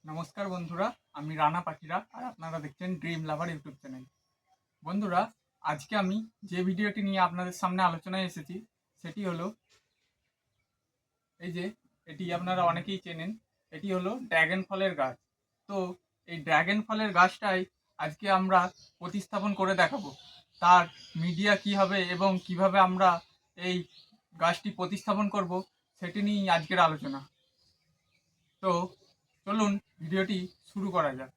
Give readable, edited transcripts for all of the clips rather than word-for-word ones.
নমস্কার বন্ধুরা, আমি রানা পাখিরা আর আপনারা দেখছেন ড্রিম লাভার ইউটিউব চ্যানেল। বন্ধুরা, আজকে আমি যে ভিডিওটি নিয়ে আপনাদের সামনে আলোচনায় এসেছি সেটি হলো এই যে এটি আপনারা অনেকেই চেনেন, এটি হলো ড্রাগন ফলের গাছ। তো এই ড্রাগন ফলের গাছটাই আজকে আমরা প্রতিস্থাপন করে দেখাবো। তার মিডিয়া কী হবে এবং কিভাবে আমরা এই গাছটি প্রতিস্থাপন করব সেটি নিয়েই আজকের আলোচনা। তো চলুন ভিডিওটি শুরু করা যাক।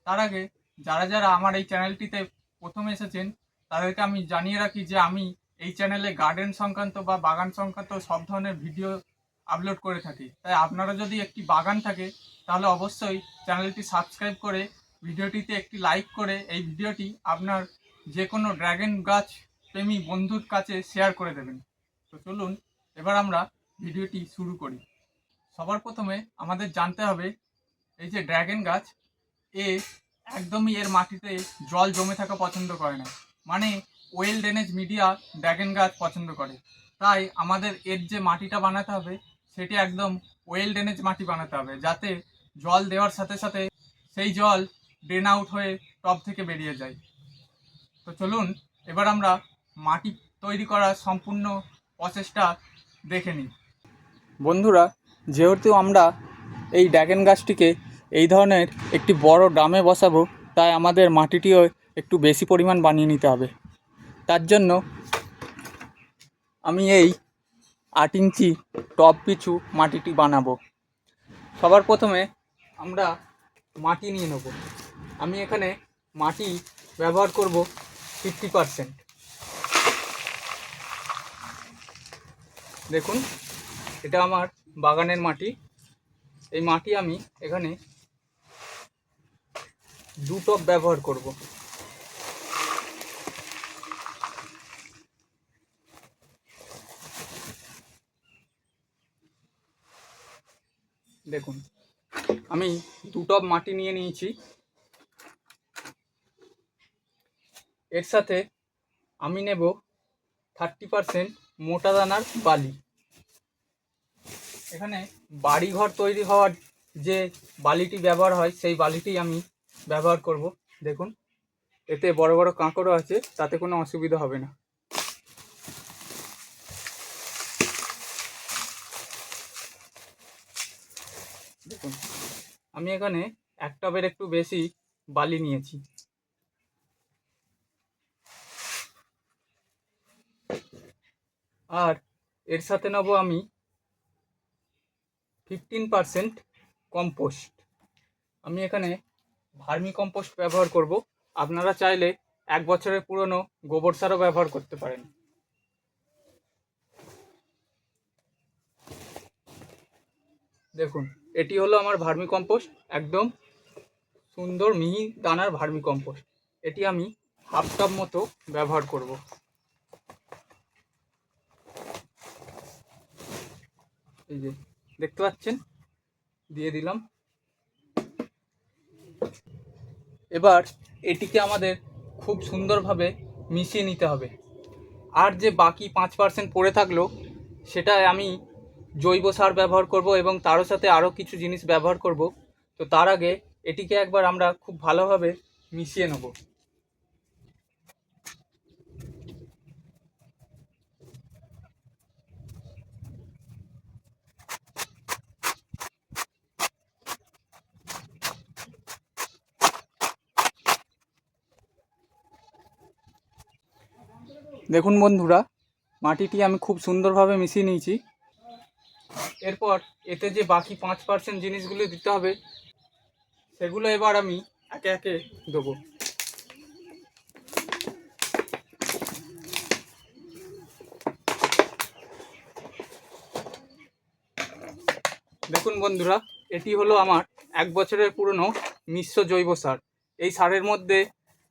তার আগে যারা যারা আমার এই চ্যানেলটিতে প্রথম এসেছেন তাদেরকে আমি জানিয়ে রাখি যে আমি এই চ্যানেলে গার্ডেন সংক্রান্ত বা বাগান সংক্রান্ত সব ধরনের ভিডিও আপলোড করে থাকি। তাই আপনারা যদি একটি বাগান থাকে তাহলে অবশ্যই চ্যানেলটি সাবস্ক্রাইব করে ভিডিওটিতে একটি লাইক করে এই ভিডিওটি আপনার যে কোনো ড্রাগন গাছ প্রেমী বন্ধুর কাছে শেয়ার করে দেবেন। তো চলুন এবার আমরা ভিডিওটি শুরু করি। সবার প্রথমে আমাদের জানতে হবে এই যে ড্রাগন গাছ একদমই এর মাটিতে জল জমে থাকা পছন্দ করে না, মানে ওয়েল ড্রেনেজ মিডিয়া ড্রাগন গাছ পছন্দ করে। তাই আমাদের এর যে মাটিটা বানাতে হবে সেটি একদম ওয়েল ড্রেনেজ মাটি বানাতে হবে, যাতে জল দেওয়ার সাথে সাথে সেই জল ড্রেন আউট হয়ে টব থেকে বেরিয়ে যায়। তো চলুন এবার আমরা মাটি তৈরি করার সম্পূর্ণ প্রসেসটা দেখে নিই। বন্ধুরা, যেহেতু আমরা এই ড্রাগন গাছটিকে এই ধরনের একটি বড় ড্রামে বসাবো, তাই আমাদের মাটিটিও একটু বেশি পরিমাণ বানিয়ে নিতে হবে। তার জন্য আমি এই 8 ইঞ্চি টব পিছু মাটিটি বানাবো। সবার প্রথমে আমরা মাটি নিয়ে নেব। আমি এখানে মাটি ব্যবহার করব 50%। দেখুন, এটা আমার বাগানের মাটি। এই মাটি আমি এখানে 2 টব ব্যবহার করব। দেখুন, আমি 2 টব মাটি নিয়ে নিয়েছি। এর সাথে আমি নেব 30% মোটা দানার বালি। এখানে বাড়িঘর তৈরি হওয়ার যে বালিটি ব্যবহার হয় সেই বালিটি আমি ব্যবহার করব। দেখুন, এতে বড় বড় কাঁকড়ও আছে, তাতে কোনো অসুবিধা হবে না। দেখুন, আমি এখানে 1 টবের একটু বেশি বালি নিয়েছি। আর এর সাথে নেব আমি 15% কম্পোস্ট। আমি এখানে ভার্মি কম্পোস্ট ব্যবহার করব। আপনারা চাইলে 1 বছরের পুরনো গোবর সারও ব্যবহার করতে পারেন। দেখুন, এটি হলো আমার ভার্মি কম্পোস্ট, একদম সুন্দর মিহি দানার ভার্মি কম্পোস্ট। এটি আমি 1/2 কাপ মতো ব্যবহার করব। এই যে দেখতে পাচ্ছেন, দিয়ে দিলাম। এবার এটিকে আমাদের খুব সুন্দরভাবে মিশিয়ে নিতে হবে। আর যে বাকি 5% পড়ে থাকলো সেটায় আমি জৈব সার ব্যবহার করব এবং তারও সাথে আরও কিছু জিনিস ব্যবহার করব। তো তার আগে এটিকে একবার আমরা খুব ভালোভাবে মিশিয়ে নেব। দেখুন বন্ধুরা, মাটিটি আমি খুব সুন্দরভাবে মিশিয়ে নিয়েছি। এরপর এতে যে বাকি 5% জিনিসগুলো দিতে হবে সেগুলো এবার আমি একে একে দেবো। দেখুন বন্ধুরা, এটি হলো আমার 1 বছরের পুরনো মিশ্র জৈব সার। এই সারের মধ্যে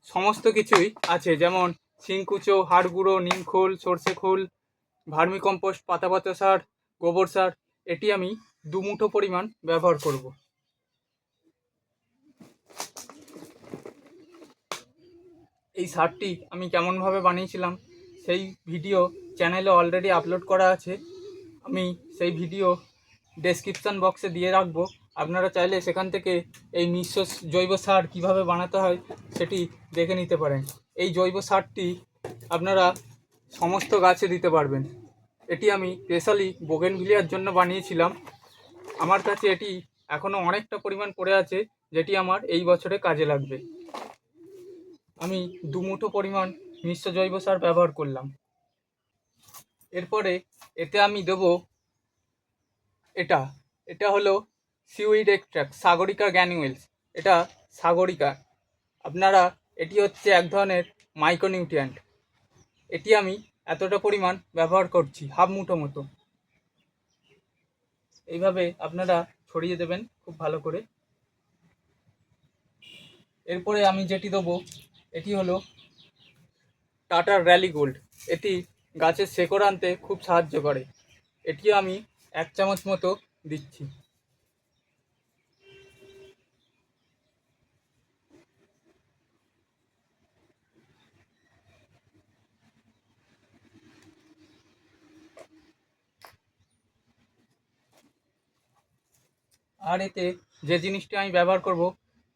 সমস্ত কিছুই আছে, যেমন শিংকুচো, হাড় গুঁড়ো, নিম খোল, সর্ষে খোল, ভার্মি কম্পোস্ট, পাতা সার, গোবর সার। এটি আমি 2 মুঠো পরিমাণ ব্যবহার করব। এই সারটি আমি কেমনভাবে বানিয়েছিলাম সেই ভিডিও চ্যানেলে অলরেডি আপলোড করা আছে। আমি সেই ভিডিও ডেসক্রিপশান বক্সে দিয়ে রাখবো, আপনারা চাইলে সেখান থেকে এই মিশ্র জৈব সার কীভাবে বানাতে হয় সেটি দেখে নিতে পারেন। এই জৈব সারটি আপনারা সমস্ত গাছে দিতে পারবেন। এটি আমি স্পেশালি বোগেনভিলিয়ার জন্য বানিয়েছিলাম। আমার কাছে এটি এখনও অনেকটা পরিমাণ পড়ে আছে, যেটি আমার এই বছরে কাজে লাগবে। আমি 2 মুঠো পরিমাণ মিশ্র জৈব সার ব্যবহার করলাম। এরপরে এতে আমি দেব এটা হলো সিউইড এক্সট্রাক্ট, সাগরিকা গ্র্যানুয়েলস। এটা সাগরিকা, আপনারা এটি হচ্ছে এক ধরনের মাইক্রোনিউট্রিয়েন্ট। এটি আমি এতটা পরিমাণ ব্যবহার করছি, হাফ মুঠো মতো। এইভাবে আপনারা ছড়িয়ে দেবেন খুব ভালো করে। এরপরে আমি যেটি দেবো এটি হলো টাটার র্যালি গোল্ড। এটি গাছের শেকড় আনতে খুব সাহায্য করে। এটি আমি 1 চামচ মতো দিচ্ছি। আর এতে যে জিনিসটি আমি ব্যবহার করব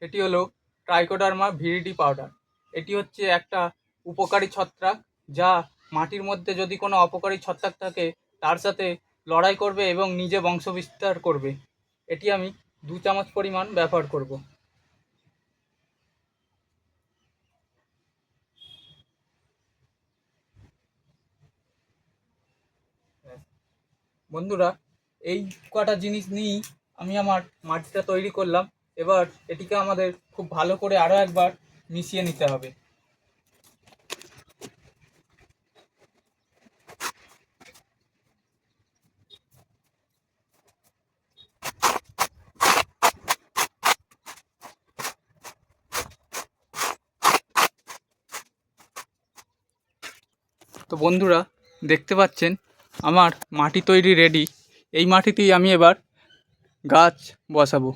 এটি হলো ট্রাইকোডার্মা ভিরিডি পাউডার। এটি হচ্ছে একটা উপকারী ছত্রাক, যা মাটির মধ্যে যদি কোনো অপকারী ছত্রাক থাকে তার সাথে লড়াই করবে এবং নিজে বংশবিস্তার করবে। এটি আমি 2 চামচ পরিমাণ ব্যবহার করব। বন্ধুরা, এই কটা জিনিস নিয়েই আমি আমার মাটিটা তৈরি করলাম। এবার এটিকে আমাদের খুব ভালো করে আরও একবার মিশিয়ে নিতে হবে। তো বন্ধুরা, দেখতে পাচ্ছেন আমার মাটি তৈরি রেডি। এই মাটিতেই আমি এবার গাছ বসাবো।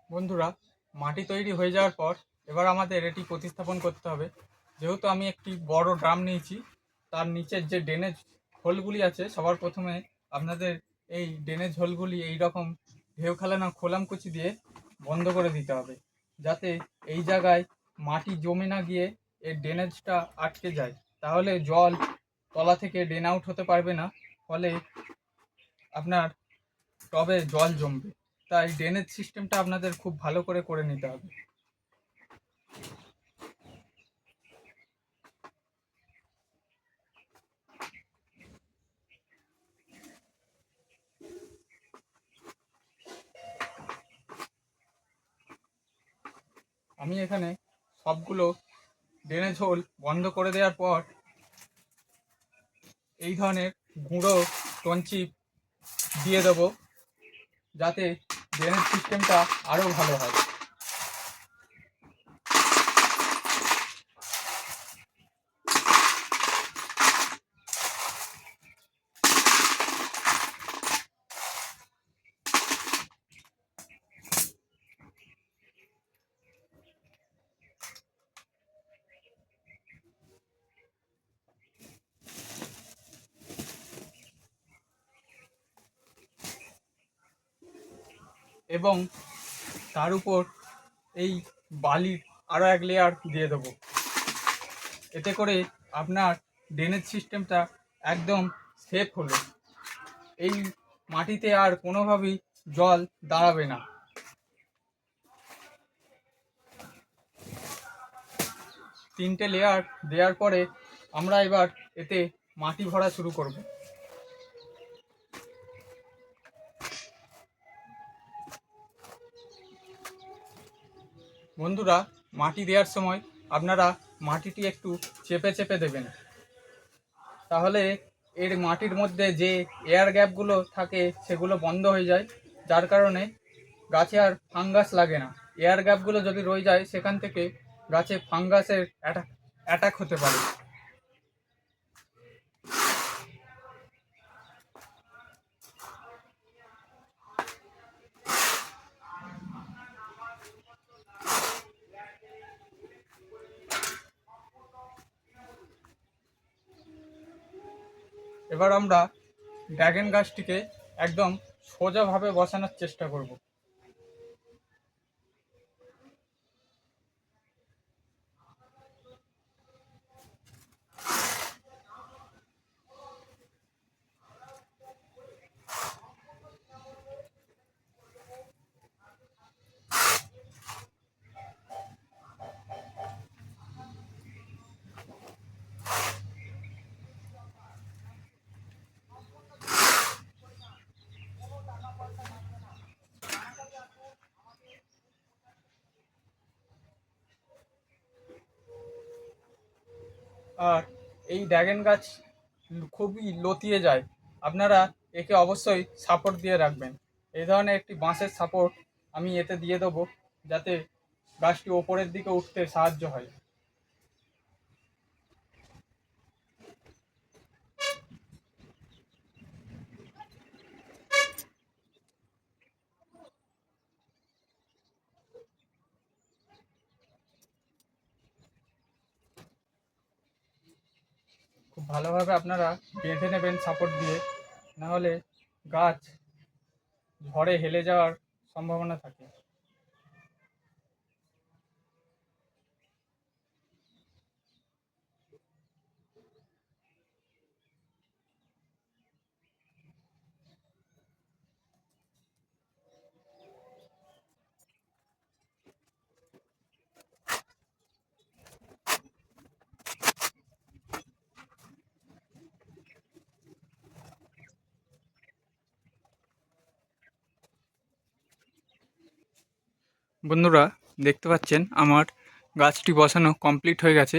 বন্ধুরা, মাটি তৈরি হয়ে যাওয়ার পর এবার আমাদের এটি প্রতিস্থাপন করতে হবে। যেহেতু আমি একটি বড় ড্রাম নিয়েছি, তার নিচের যে ড্রেনেজ হোলগুলি আছে, সবার প্রথমে আপনাদের এই ড্রেনেজ হোলগুলি এই রকম ঢেউ খেলানো খোলামকুচি দিয়ে বন্ধ করে দিতে হবে, যাতে এই জায়গায় মাটি জমে না গিয়ে এর ড্রেনেজটা আটকে যায়। তাহলে জল তলা থেকে ড্রেন আউট হতে পারবে না, ফলে আপনার টবে জল জমবে। তাই ড্রেনেজ সিস্টেমটা আপনাদের খুব ভালো করে করে নিতে হবে। আমি এখানে সবগুলো ড্রেনেজ হোল বন্ধ করে দেওয়ার পর এই ধরনের গুঁড়ো টনচিপ দিয়ে দেবো, যাতে ড্রেনেজ সিস্টেমটা আরও ভালো হয়। এবং তার উপর এই বালির আরও 1 লেয়ার দিয়ে দেবো। এতে করে আপনার ড্রেনেজ সিস্টেমটা একদম সেফ হলো। এই মাটিতে আর কোনোভাবেই জল দাঁড়াবে না। 3টে লেয়ার দেওয়ার পরে আমরা এবার এতে মাটি ভরা শুরু করব। বন্ধুরা, মাটি দেওয়ার সময় আপনারা মাটিটি একটু চেপে চেপে দেবেন, তাহলে এর মাটির মধ্যে যে এয়ার গ্যাপগুলো থাকে সেগুলো বন্ধ হয়ে যায়, যার কারণে গাছে আর ফাঙ্গাস লাগে না। এয়ার গ্যাপগুলো যদি রয়ে যায়, সেখান থেকে গাছে ফাঙ্গাসের অ্যাটাক হতে পারে। এবার আমরা ড্রাগন গাছটিকে একদম সোজাভাবে বসানোর চেষ্টা করব। আর এই ড্রাগন গাছ খুবই লতিয়ে যায়, আপনারা একে অবশ্যই সাপোর্ট দিয়ে রাখবেন। এই ধরনের একটি বাঁশের সাপোর্ট আমি এতে দিয়ে দেবো, যাতে গাছটি ওপরের দিকে উঠতে সাহায্য হয়। খুব ভালোভাবে আপনারা বেঁধে নেবেন সাপোর্ট দিয়ে, নাহলে গাছ ঝড়ে হেলে যাওয়ার সম্ভাবনা থাকে। বন্ধুরা, দেখতে পাচ্ছেন আমার গাছটি বসানো কমপ্লিট হয়ে গেছে।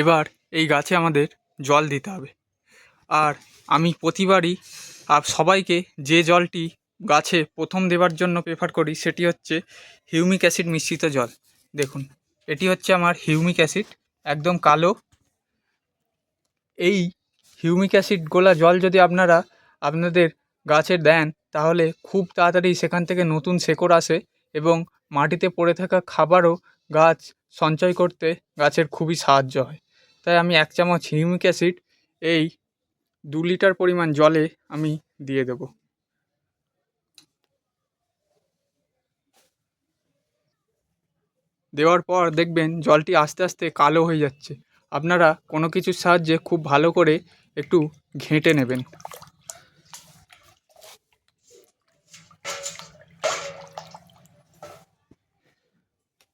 এবার এই গাছে আমাদের জল দিতে হবে। আর আমি প্রতিবারই সবাইকে যে জলটি গাছে প্রথম দেওয়ার জন্য প্রেফার করি সেটি হচ্ছে হিউমিক অ্যাসিড মিশ্রিত জল। দেখুন, এটি হচ্ছে আমার হিউমিক অ্যাসিড, একদম কালো। এই হিউমিক অ্যাসিড গোলা জল যদি আপনারা আপনাদের গাছে দেন, তাহলে খুব তাড়াতাড়ি সেখান থেকে নতুন শেকড় আসে এবং মাটিতে পড়ে থাকা খাবারও গাছ সঞ্চয় করতে গাছের খুবই সাহায্য হয়। তাই আমি 1 চামচ হিউমিক অ্যাসিড এই 2 লিটার পরিমাণ জলে আমি দিয়ে দেব। দেওয়ার পর দেখবেন জলটি আস্তে আস্তে কালো হয়ে যাচ্ছে। আপনারা কোনো কিছুর সাহায্যে খুব ভালো করে একটু ঘেঁটে নেবেন।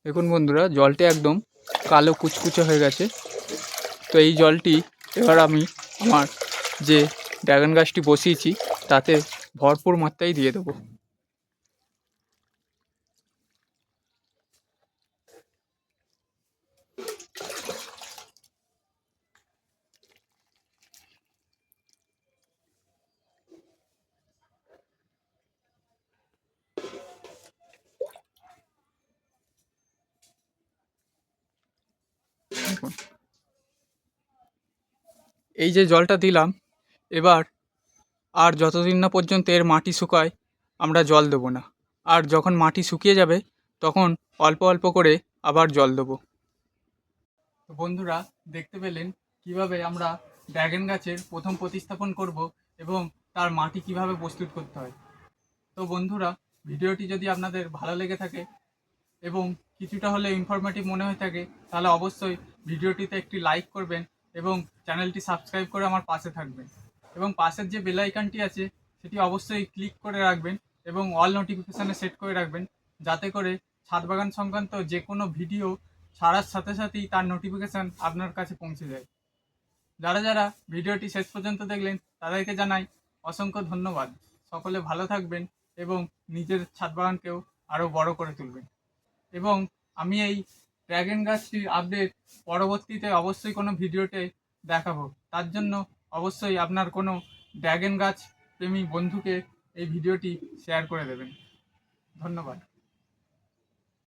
দেখুন বন্ধুরা, জলটি একদম কালো কুচকুচে হয়ে গেছে। তো এই জলটি এবার আমি আমার যে ড্রাগন গাছটি বসিয়েছি তাতে ভরপুর মাত্রায় দিয়ে দেবো। দেখুন, এই যে জলটা দিলাম, এবার আর যতদিন না পর্যন্ত এর মাটি শুকায় আমরা জল দেবো না। আর যখন মাটি শুকিয়ে যাবে তখন অল্প অল্প করে আবার জল দেবো। তো বন্ধুরা, দেখতে পেলেন কিভাবে আমরা ড্রাগন গাছের প্রথম প্রতিস্থাপন করব এবং তার মাটি কিভাবে প্রস্তুত করতে হয়। তো বন্ধুরা, ভিডিওটি যদি আপনাদের ভালো লেগে থাকে এবং কিছুটা হলে ইনফরমেটিভ মনে হয়ে থাকে, তাহলে অবশ্যই ভিডিওটিতে একটি লাইক করবেন এবং চ্যানেলটি সাবস্ক্রাইব করে আমার পাশে থাকবেন। এবং পাশের যে বেল আইকনটি আছে সেটি অবশ্যই ক্লিক করে রাখবেন এবং অল নোটিফিকেশানে সেট করে রাখবেন, যাতে করে ছাদ বাগান সংক্রান্ত যে কোনো ভিডিও ছাড়ার সাথে সাথেই তার নোটিফিকেশান আপনার কাছে পৌঁছে যায়। যারা যারা ভিডিওটি শেষ পর্যন্ত দেখলেন তাদেরকে জানাই অসংখ্য ধন্যবাদ। সকলে ভালো থাকবেন এবং নিজের ছাদ বাগানকেও আরও বড় করে তুলবেন। এবং আমি এই ড্রাগন গাছটির আপডেট পরবর্তীতে অবশ্যই কোনো ভিডিওতে দেখাবো। তার জন্য অবশ্যই আপনার কোনো ড্রাগন গাছ প্রেমী বন্ধুকে এই ভিডিওটি শেয়ার করে দেবেন। ধন্যবাদ।